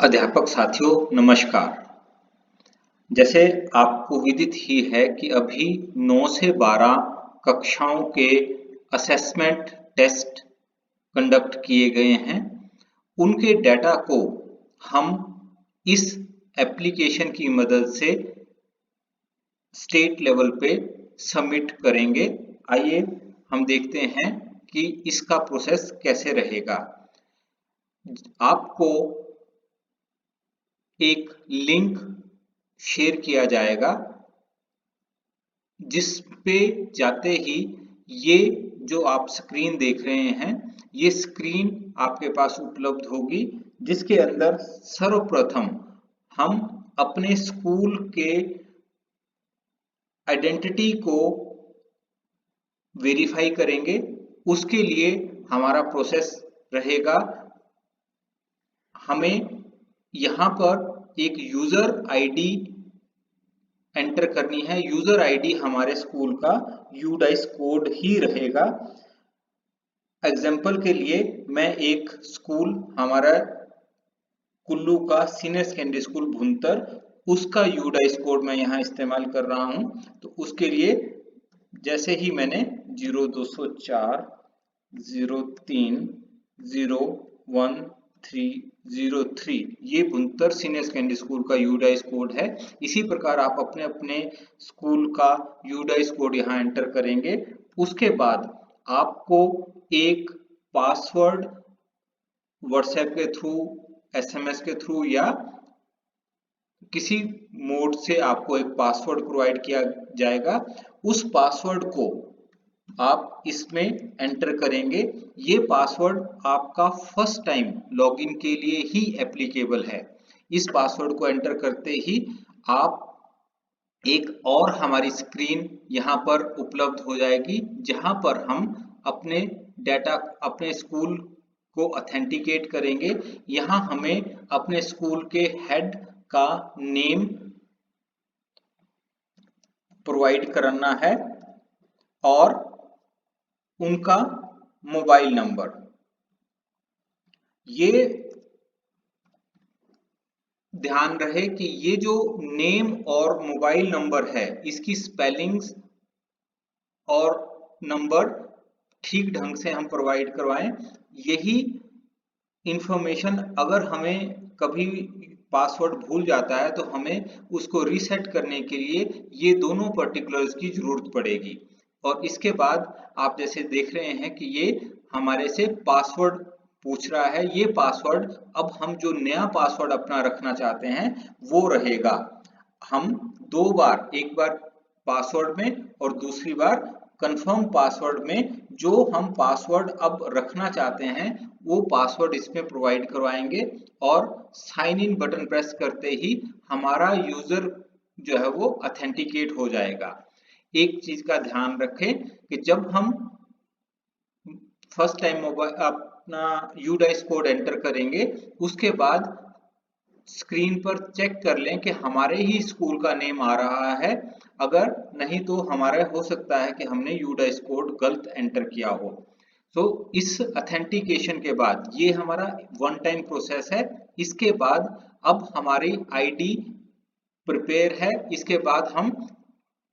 अध्यापक साथियों नमस्कार। जैसे आपको विदित ही है कि अभी 9 से 12 कक्षाओं के असेसमेंट टेस्ट कंडक्ट किए गए हैं। उनके डाटा को हम इस एप्लीकेशन की मदद से स्टेट लेवल पे सबमिट करेंगे। आइए हम देखते हैं कि इसका प्रोसेस कैसे रहेगा। आपको एक लिंक शेयर किया जाएगा जिस पे जाते ही ये जो आप स्क्रीन देख रहे हैं ये स्क्रीन आपके पास उपलब्ध होगी, जिसके अंदर सर्वप्रथम हम अपने स्कूल के आइडेंटिटी को वेरीफाई करेंगे। उसके लिए हमारा प्रोसेस रहेगा, हमें यहाँ पर एक यूजर आईडी एंटर करनी है। यूजर आईडी हमारे स्कूल का यूडाइस कोड ही रहेगा। एग्जाम्पल के लिए मैं एक स्कूल हमारा कुल्लू का सीनियर सेकेंडरी स्कूल भुंतर, उसका यूडाइस कोड मैं यहाँ इस्तेमाल कर रहा हूँ। तो उसके लिए जैसे ही मैंने 0204 03 01303 ये भुंतर सीनियर सेकेंडरी स्कूल का यूडाइस कोड है। इसी प्रकार आप अपने अपने स्कूल का यूडाइस कोड यहाँ एंटर करेंगे। उसके बाद आपको एक पासवर्ड व्हाट्सएप के थ्रू, एसएमएस के थ्रू या किसी मोड से आपको एक पासवर्ड प्रोवाइड किया जाएगा। उस पासवर्ड को आप इसमें एंटर करेंगे। ये पासवर्ड आपका फर्स्ट टाइम लॉगिन के लिए ही एप्लीकेबल है। इस पासवर्ड को एंटर करते ही आप एक और हमारी स्क्रीन यहाँ पर उपलब्ध हो जाएगी, जहाँ पर हम अपने डाटा, अपने स्कूल को ऑथेंटिकेट करेंगे। यहाँ हमें अपने स्कूल के हेड का नेम प्रोवाइड करना है और उनका मोबाइल नंबर। ये ध्यान रहे कि ये जो नेम और मोबाइल नंबर है इसकी स्पेलिंग्स और नंबर ठीक ढंग से हम प्रोवाइड करवाएं। यही इंफॉर्मेशन अगर हमें कभी पासवर्ड भूल जाता है तो हमें उसको रीसेट करने के लिए ये दोनों पर्टिकुलर्स की जरूरत पड़ेगी। और इसके बाद आप जैसे देख रहे हैं कि ये हमारे से पासवर्ड पूछ रहा है। ये पासवर्ड अब हम जो नया पासवर्ड अपना रखना चाहते हैं वो रहेगा। हम दो बार, एक बार पासवर्ड में और दूसरी बार कंफर्म पासवर्ड में जो हम पासवर्ड अब रखना चाहते हैं वो पासवर्ड इसमें प्रोवाइड करवाएंगे और साइन इन बटन प्रेस करते ही हमारा यूजर जो है वो ऑथेंटिकेट हो जाएगा। एक चीज का ध्यान रखें कि जब हम फर्स्ट टाइम मोबाइल अपना यूडाइस कोड एंटर करेंगे उसके बाद स्क्रीन पर चेक कर लें कि हमारे ही स्कूल का नेम आ रहा है। अगर नहीं तो हमारा हो सकता है कि हमने यूडाइस कोड गलत एंटर किया हो। तो इस ऑथेंटिकेशन के बाद ये हमारा वन टाइम प्रोसेस है। इसके बाद अब हमारी आईडी प्रिपेयर है। इसके बाद हम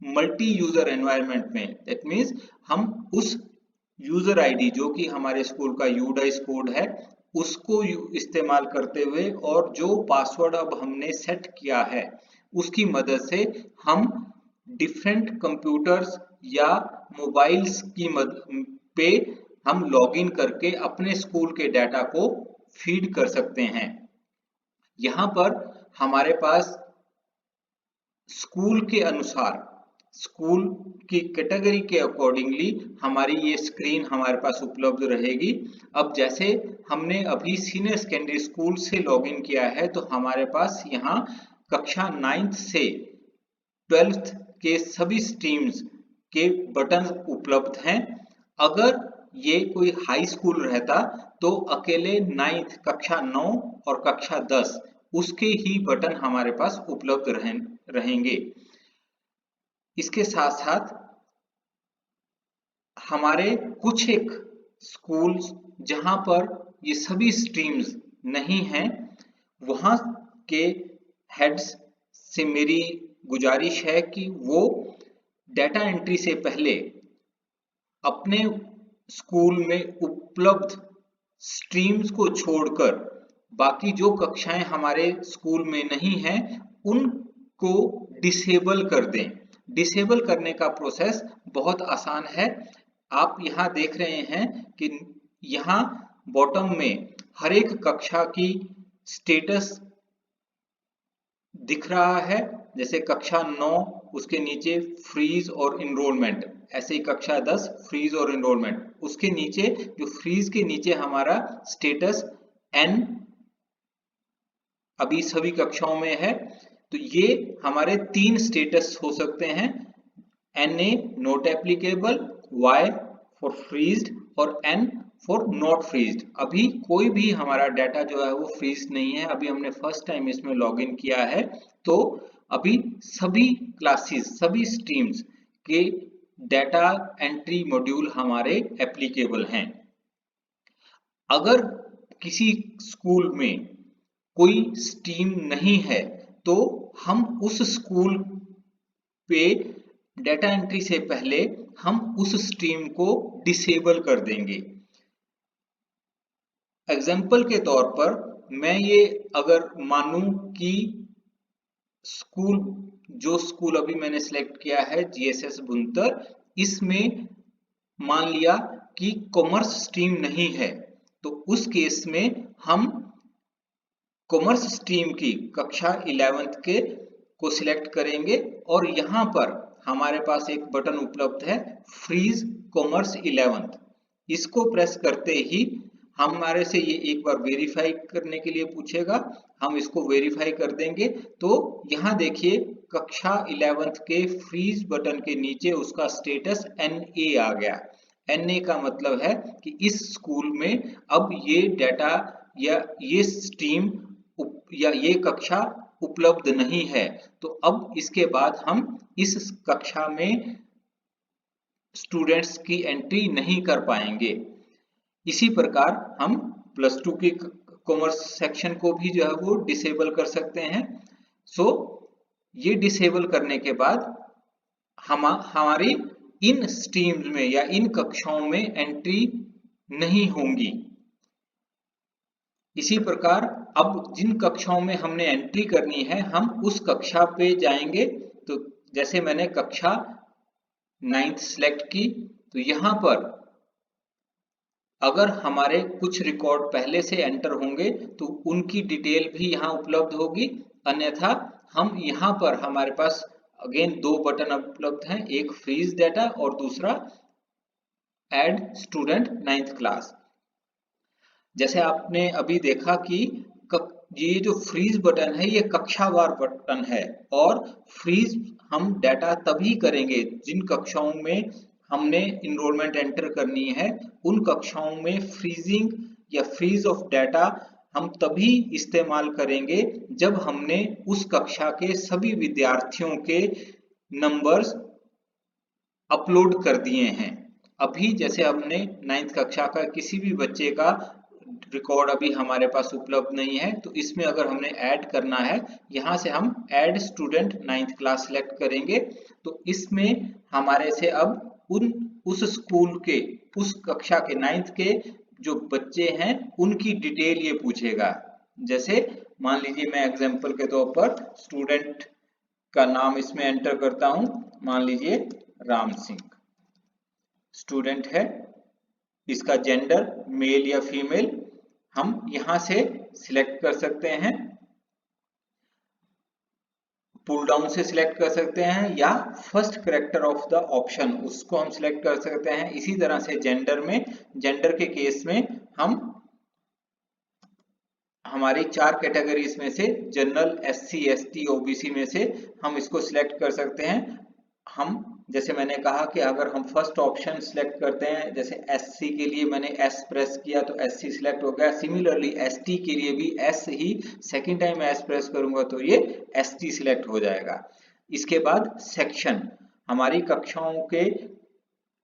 मल्टी यूजर एनवायरनमेंट में, दैट मीन्स हम उस यूजर आईडी जो कि हमारे स्कूल का यूडाइस कोड है उसको इस्तेमाल करते हुए और जो पासवर्ड अब हमने सेट किया है उसकी मदद से हम डिफरेंट कंप्यूटर्स या मोबाइल्स की मदद पे हम लॉगिन करके अपने स्कूल के डाटा को फीड कर सकते हैं। यहाँ पर हमारे पास स्कूल के अनुसार, स्कूल की कैटेगरी के अकॉर्डिंगली हमारी ये स्क्रीन हमारे पास उपलब्ध रहेगी। अब जैसे हमने अभी सीनियर सेकेंडरी स्कूल से लॉगिन किया है तो हमारे पास यहाँ कक्षा 9th से 12th के सभी स्ट्रीम्स के बटन उपलब्ध हैं। अगर ये कोई हाई स्कूल रहता तो अकेले 9th, कक्षा 9 और कक्षा 10 उसके ही बटन हमारे पास उपलब्ध रहेंगे। इसके साथ साथ हमारे कुछ एक स्कूल्स जहां पर ये सभी स्ट्रीम्स नहीं हैं वहां के हेड्स से मेरी गुजारिश है कि वो डाटा एंट्री से पहले अपने स्कूल में उपलब्ध स्ट्रीम्स को छोड़कर बाकी जो कक्षाएं हमारे स्कूल में नहीं हैं उनको डिसेबल कर दें। डिसेबल करने का प्रोसेस बहुत आसान है। आप यहाँ देख रहे हैं कि यहाँ बॉटम में हर एक कक्षा की स्टेटस दिख रहा है। जैसे कक्षा 9 उसके नीचे फ्रीज और इनरोलमेंट, ऐसे ही कक्षा 10 फ्रीज और इनरोलमेंट, उसके नीचे जो फ्रीज के नीचे हमारा स्टेटस एन अभी सभी कक्षाओं में है। तो ये हमारे 3 स्टेटस हो सकते हैं, NA not applicable, Y for freezed और N फॉर नॉट फ्रीज्ड। अभी कोई भी हमारा डाटा जो है वो फ्रीज नहीं है, अभी हमने फर्स्ट टाइम इसमें लॉगिन किया है। तो अभी सभी क्लासेस सभी स्ट्रीम्स के डाटा एंट्री मॉड्यूल हमारे एप्लीकेबल हैं। अगर किसी स्कूल में कोई स्ट्रीम नहीं है तो हम उस स्कूल पे डाटा एंट्री से पहले हम उस स्ट्रीम को डिसेबल कर देंगे। एग्जाम्पल के तौर पर मैं ये अगर मानूं कि जो स्कूल अभी मैंने सिलेक्ट किया है GSS बुनतर, इसमें मान लिया कि कॉमर्स स्ट्रीम नहीं है, तो उस केस में हम कॉमर्स स्ट्रीम की कक्षा 11th के को सिलेक्ट करेंगे और यहाँ पर हमारे पास एक बटन उपलब्ध है फ्रीज कॉमर्स 11th। इसको प्रेस करते ही हमारे से ये एक बार वेरीफाई करने के लिए पूछेगा, हम इसको वेरीफाई कर देंगे। तो यहाँ देखिए कक्षा 11th के फ्रीज बटन के नीचे उसका स्टेटस NA आ गया। NA का मतलब है कि इस स्कूल में अब ये डाटा या ये स्ट्रीम या ये कक्षा उपलब्ध नहीं है। तो अब इसके बाद हम इस कक्षा में स्टूडेंट्स की एंट्री नहीं कर पाएंगे। इसी प्रकार हम +2 की कॉमर्स सेक्शन को भी जो है वो डिसेबल कर सकते हैं। सो ये डिसेबल करने के बाद हमारी इन स्ट्रीम्स में या इन कक्षाओं में एंट्री नहीं होंगी। इसी प्रकार अब जिन कक्षाओं में हमने एंट्री करनी है हम उस कक्षा पे जाएंगे। तो जैसे मैंने कक्षा 9th सिलेक्ट की, तो यहाँ पर अगर हमारे कुछ रिकॉर्ड पहले से एंटर होंगे तो उनकी डिटेल भी यहाँ उपलब्ध होगी, अन्यथा हम यहाँ पर हमारे पास अगेन 2 बटन उपलब्ध हैं, एक फ्रीज डाटा और दूसरा ऐड स्टूडेंट 9th क्लास। जैसे आपने अभी देखा कि ये जो फ्रीज बटन है ये कक्षावार बटन है और फ्रीज हम डाटा तभी करेंगे जिन कक्षाओं में हमने इनरोलमेंट एंटर करनी है, उन कक्षाओं में फ्रीजिंग या फ्रीज ऑफ डाटा हम तभी इस्तेमाल करेंगे जब हमने उस कक्षा के सभी विद्यार्थियों के नंबर्स अपलोड कर दिए हैं। अभी जैसे हमने 9th कक्षा का किसी भी बच्चे का रिकॉर्ड अभी हमारे पास उपलब्ध नहीं है, तो इसमें अगर हमने ऐड करना है, यहाँ से हम add student 9th class select करेंगे। तो इसमें हमारे से अब उस स्कूल के उस कक्षा के 9th के जो बच्चे हैं उनकी डिटेल ये पूछेगा। जैसे मान लीजिए मैं एग्जांपल के तौर पर स्टूडेंट का नाम इसमें एंटर करता हूं, मान लीजिए राम सिंह स्टूडेंट है, इसका जेंडर मेल या फीमेल हम यहां से सिलेक्ट कर सकते हैं, पुल डाउन से सिलेक्ट कर सकते हैं या first character of the option उसको हम सिलेक्ट कर सकते हैं। इसी तरह से जेंडर के केस में हम हमारी 4 कैटेगरीज में से जनरल, SC, ST, OBC में से हम इसको सिलेक्ट कर सकते हैं। हम जैसे मैंने कहा कि अगर हम फर्स्ट ऑप्शन सिलेक्ट करते हैं, जैसे SC के लिए मैंने S प्रेस किया तो SC सिलेक्ट हो गया, सिमिलरली ST के लिए भी S ही सेकेंड टाइम S प्रेस करूंगा तो ये ST सिलेक्ट हो जाएगा। इसके बाद सेक्शन, हमारी कक्षाओं के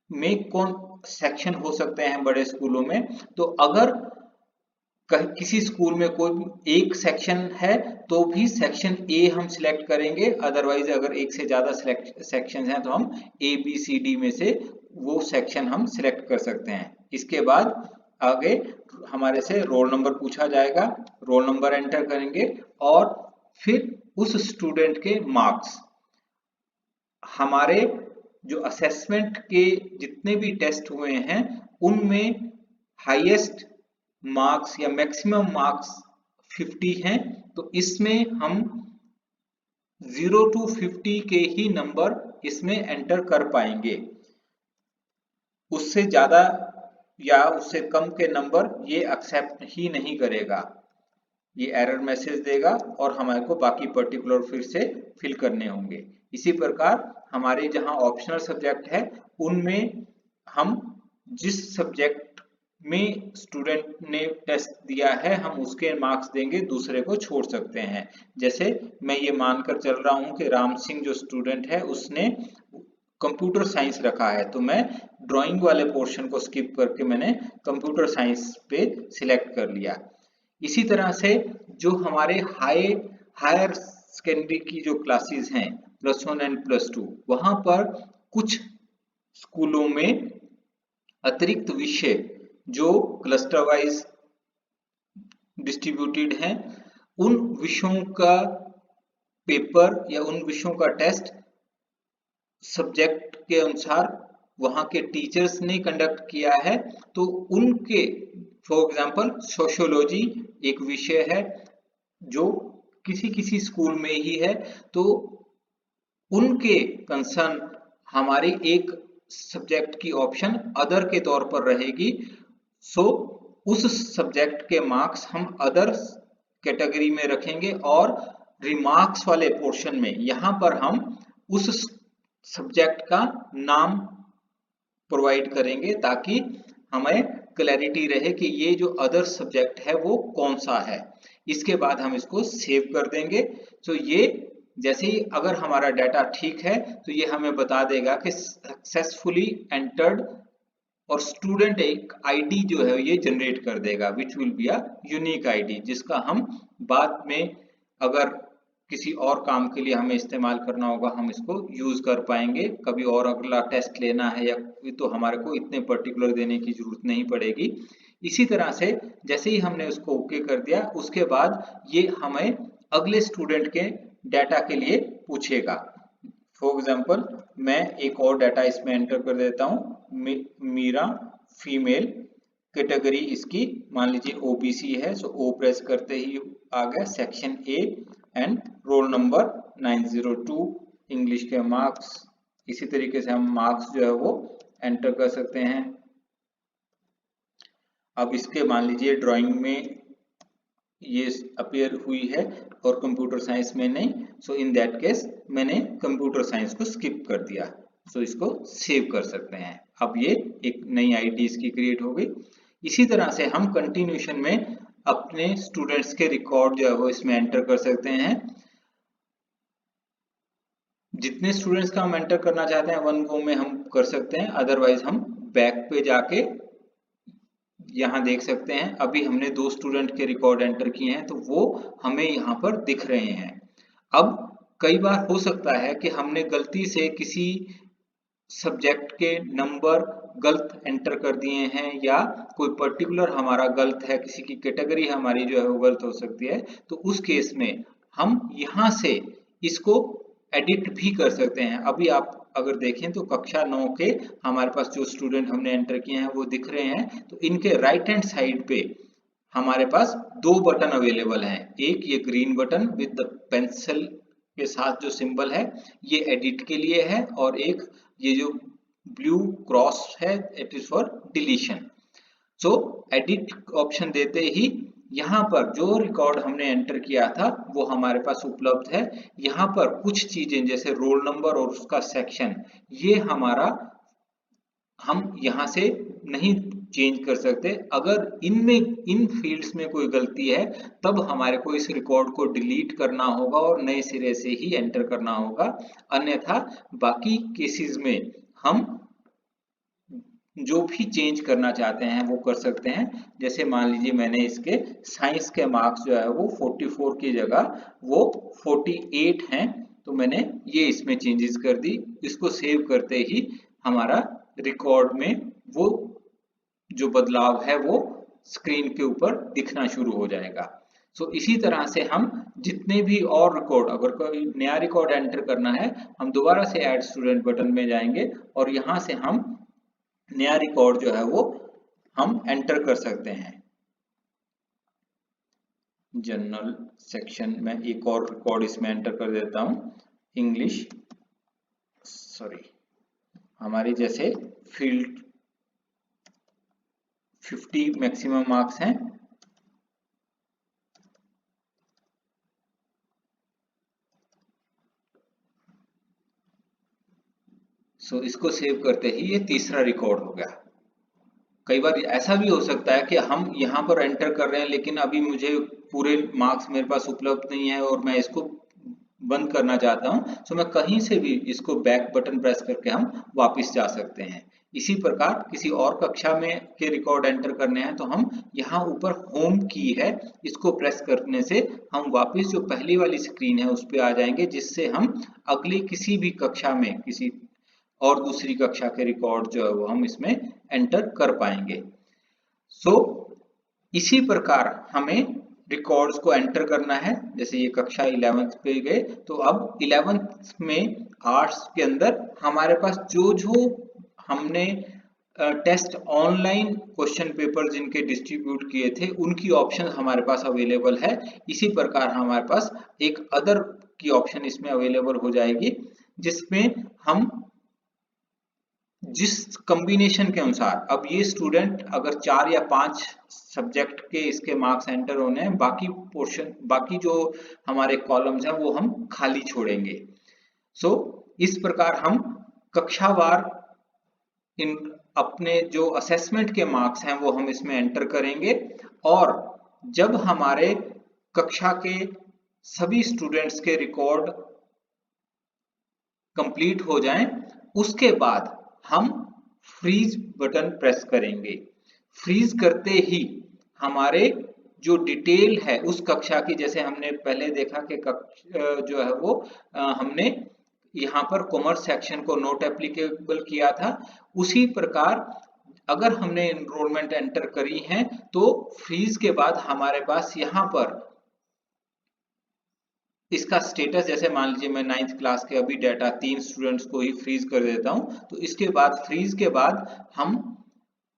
में कौन सेक्शन हो सकते हैं बड़े स्कूलों में, तो अगर किसी स्कूल में कोई एक सेक्शन है तो भी सेक्शन ए हम सिलेक्ट करेंगे, अदरवाइज अगर एक से ज्यादा सेक्शन हैं तो हम ए बी सी डी में से वो सेक्शन हम सिलेक्ट कर सकते हैं। इसके बाद आगे हमारे से रोल नंबर पूछा जाएगा, रोल नंबर एंटर करेंगे और फिर उस स्टूडेंट के मार्क्स, हमारे जो असेसमेंट के जितने भी टेस्ट हुए हैं उनमें हाईएस्ट मार्क्स या मैक्सिमम मार्क्स 50 हैं, तो इसमें हम 0 to 50 के ही नंबर इसमें एंटर कर पाएंगे। उससे ज्यादा या उससे कम के नंबर ये एक्सेप्ट ही नहीं करेगा, ये एरर मैसेज देगा और हमारे को बाकी पर्टिकुलर फिर से फिल करने होंगे। इसी प्रकार हमारे जहां ऑप्शनल सब्जेक्ट है उनमें हम जिस सब्जेक्ट में स्टूडेंट ने टेस्ट दिया है हम उसके मार्क्स देंगे, दूसरे को छोड़ सकते हैं। जैसे मैं ये मानकर चल रहा हूं कि राम सिंह जो स्टूडेंट है उसने कंप्यूटर साइंस रखा है, तो मैं ड्राइंग वाले पोर्शन को स्किप करके मैंने कंप्यूटर साइंस पे सिलेक्ट कर लिया। इसी तरह से जो हमारे हायर सेकेंडरी की जो क्लासेस हैं +1 एंड +2, वहां पर कुछ स्कूलों में अतिरिक्त विषय जो क्लस्टर वाइज डिस्ट्रीब्यूटेड हैं, उन विषयों का पेपर या उन विषयों का टेस्ट सब्जेक्ट के अनुसार वहां के टीचर्स ने कंडक्ट किया है। तो उनके फॉर एग्जांपल सोशियोलॉजी एक विषय है जो किसी किसी स्कूल में ही है, तो उनके कंसर्न हमारी एक सब्जेक्ट की ऑप्शन अदर के तौर पर रहेगी। सो उस सब्जेक्ट के मार्क्स हम अदर कैटेगरी में रखेंगे और रिमार्क्स वाले पोर्शन में यहां पर हम उस सब्जेक्ट का नाम प्रोवाइड करेंगे ताकि हमें क्लैरिटी रहे कि ये जो अदर सब्जेक्ट है वो कौन सा है। इसके बाद हम इसको सेव कर देंगे। तो ये जैसे ही अगर हमारा डाटा ठीक है तो ये हमें बता देगा कि सक्सेसफुली एंटर्ड, और स्टूडेंट एक आईडी जो है ये जनरेट कर देगा which will be a unique ID, जिसका हम बाद में अगर किसी और काम के लिए हमें इस्तेमाल करना होगा हम इसको यूज कर पाएंगे। कभी और अगला टेस्ट लेना है या तो हमारे को इतने पर्टिकुलर देने की जरूरत नहीं पड़ेगी। इसी तरह से जैसे ही हमने उसको ओके कर दिया उसके बाद ये हमें अगले स्टूडेंट के डाटा के लिए पूछेगा। फॉर एग्जाम्पल मैं एक और डाटा इसमें एंटर कर देता हूँ, मीरा फीमेल, कैटेगरी इसकी मान लीजिए ओबीसी है, सो ओ प्रेस करते ही आ गया section A and roll number 902, English के मार्क्स। इसी तरीके से हम मार्क्स जो है वो एंटर कर सकते हैं। अब इसके मान लीजिए ड्राइंग में ये अपीयर हुई है और कंप्यूटर साइंस में नहीं, सो इन दैट केस मैंने कंप्यूटर साइंस को स्किप कर दिया, सो इसको सेव कर सकते हैं। अब ये एक नई आईडी इसकी क्रिएट हो गई। इसी तरह से हम कंटिन्यूशन में अपने स्टूडेंट्स के रिकॉर्ड जो है वो इसमें एंटर कर सकते हैं। जितने स्टूडेंट्स का हम एंटर करना चाहते हैं वन गो में हम कर सकते हैं, अदरवाइज हम बैक पे जाके यहाँ देख सकते हैं अभी हमने 2 स्टूडेंट के रिकॉर्ड एंटर किए हैं तो वो हमें यहाँ पर दिख रहे हैं। अब कई बार हो सकता है कि हमने गलती से किसी सब्जेक्ट के नंबर गलत एंटर कर दिए हैं या कोई पर्टिकुलर हमारा गलत है, किसी की कैटेगरी हमारी जो है वो गलत हो सकती है, तो उस केस में हम यहाँ से इसको एडिट भी कर सकते हैं। अभी आप अगर देखें तो कक्षा 9 के हमारे पास जो स्टूडेंट हमने एंटर किए हैं वो दिख रहे हैं, तो इनके राइट हैंड साइड पे हमारे पास 2 बटन अवेलेबल हैं। एक ये green button with the pencil के साथ जो सिंबल है ये एडिट के लिए है, और एक ये जो ब्लू क्रॉस है it is for deletion. So edit option देते ही यहाँ पर जो रिकॉर्ड हमने एंटर किया था वो हमारे पास उपलब्ध है। यहाँ पर कुछ चीजें जैसे रोल नंबर और उसका सेक्शन ये हमारा हम यहाँ से नहीं चेंज कर सकते। अगर इनमें इन फील्ड्स में कोई गलती है तब हमारे को इस रिकॉर्ड को डिलीट करना होगा और नए सिरे से ही एंटर करना होगा, अन्यथा बाकी केसेस में हम जो भी चेंज करना चाहते हैं वो कर सकते हैं। जैसे मान लीजिए मैंने इसके साइंस के मार्क्स जो है वो 44 की जगह वो 48 हैं, तो मैंने ये इसमें चेंजेस कर दी। इसको सेव करते ही हमारा रिकॉर्ड में वो जो बदलाव है वो स्क्रीन के ऊपर दिखना शुरू हो जाएगा। सो इसी तरह से हम जितने भी और रिकॉर्ड, अगर कोई नया रिकॉर्ड एंटर करना है, हम दोबारा से ऐड स्टूडेंट बटन में जाएंगे और यहाँ से हम नया रिकॉर्ड जो है वो हम एंटर कर सकते हैं। जनरल सेक्शन में एक और रिकॉर्ड इसमें एंटर कर देता हूं, इंग्लिश, सॉरी, हमारी जैसे फील्ड 50 मैक्सिमम मार्क्स हैं, सो इसको सेव करते ही ये तीसरा रिकॉर्ड हो गया। कई बार ऐसा भी हो सकता है कि हम यहाँ पर एंटर कर रहे हैं लेकिन अभी मुझे पूरे मार्क्स मेरे पास उपलब्ध नहीं है और मैं इसको बंद करना चाहता हूँ, तो मैं कहीं से भी इसको बैक बटन प्रेस करके हम वापस जा सकते हैं। इसी प्रकार किसी और कक्षा में के रिकॉर्ड एंटर करने हैं तो हम यहाँ ऊपर होम की है, इसको प्रेस करने से हम वापस जो पहली वाली स्क्रीन है उस पर आ जाएंगे, जिससे हम अगली किसी भी कक्षा में किसी और दूसरी कक्षा के रिकॉर्ड जो है वो हम इसमें एंटर कर पाएंगे। सो इसी प्रकार हमें रिकॉर्ड्स को एंटर करना है। जैसे ये कक्षा 11th पे गए, तो अब 11th में आर्ट्स के अंदर हमारे पास जो जो हमने टेस्ट ऑनलाइन क्वेश्चन पेपर जिनके डिस्ट्रीब्यूट किए थे उनकी ऑप्शन हमारे पास अवेलेबल है। इसी प्रकार हमारे पास एक अदर की ऑप्शन इसमें अवेलेबल हो जाएगी, जिसमें हम जिस कॉम्बिनेशन के अनुसार, अब ये स्टूडेंट अगर 4 या 5 सब्जेक्ट के इसके मार्क्स एंटर होने हैं, बाकी पोर्शन, बाकी जो हमारे कॉलम्स हैं वो हम खाली छोड़ेंगे। सो इस प्रकार हम कक्षावार इन अपने जो असेसमेंट के मार्क्स हैं वो हम इसमें एंटर करेंगे, और जब हमारे कक्षा के सभी स्टूडेंट्स के रिकॉर्ड कंप्लीट हो जाएं, उसके बाद हम फ्रीज बटन प्रेस करेंगे। फ्रीज करते ही हमारे जो डिटेल है उस कक्षा की, जैसे हमने पहले देखा कि जो है वो हमने यहाँ पर कॉमर्स सेक्शन को नोट एप्लीकेबल किया था, उसी प्रकार अगर हमने एनरोलमेंट एंटर करी है तो फ्रीज के बाद हमारे पास यहाँ पर इसका स्टेटस, जैसे मान लीजिए मैं 9th क्लास के अभी डाटा 3 स्टूडेंट्स को ही फ्रीज कर देता हूं, तो इसके बाद फ्रीज के बाद हम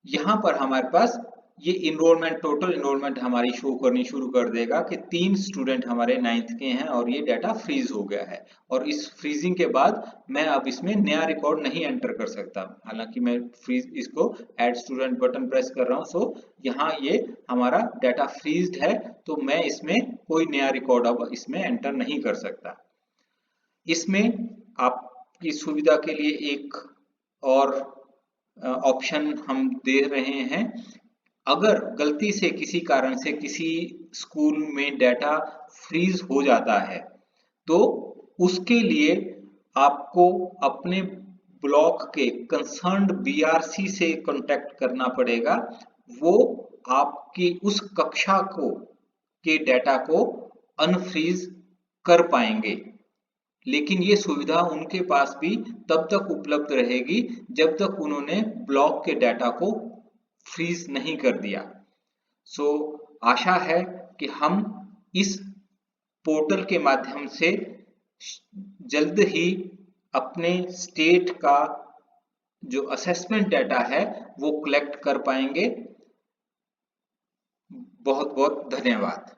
यहाँ पर हमारे पास ये इनरोलमेंट, टोटल इनरोलमेंट हमारी शो करनी शुरू कर देगा कि 3 स्टूडेंट हमारे 9th के हैं और ये डाटा फ्रीज हो गया है। और इस फ्रीजिंग के बाद मैं अब इसमें नया रिकॉर्ड नहीं एंटर कर सकता, हालांकि मैं फ्रीज इसको ऐड स्टूडेंट बटन प्रेस कर रहा हूँ। सो यहाँ ये हमारा डाटा फ्रीज्ड है, तो मैं इसमें कोई नया रिकॉर्ड अब इसमें एंटर नहीं कर सकता। इसमें आपकी सुविधा के लिए एक और ऑप्शन हम दे रहे हैं। अगर गलती से किसी कारण से किसी स्कूल में डाटा फ्रीज हो जाता है तो उसके लिए आपको अपने ब्लॉक के कंसर्न्ड बीआरसी से कांटेक्ट करना पड़ेगा। वो आपकी उस कक्षा को के डाटा को अनफ्रीज कर पाएंगे, लेकिन ये सुविधा उनके पास भी तब तक उपलब्ध रहेगी जब तक उन्होंने ब्लॉक के डाटा को फ्रीज नहीं कर दिया। सो आशा है कि हम इस पोर्टल के माध्यम से जल्द ही अपने स्टेट का जो असेसमेंट डाटा है वो कलेक्ट कर पाएंगे। बहुत बहुत धन्यवाद।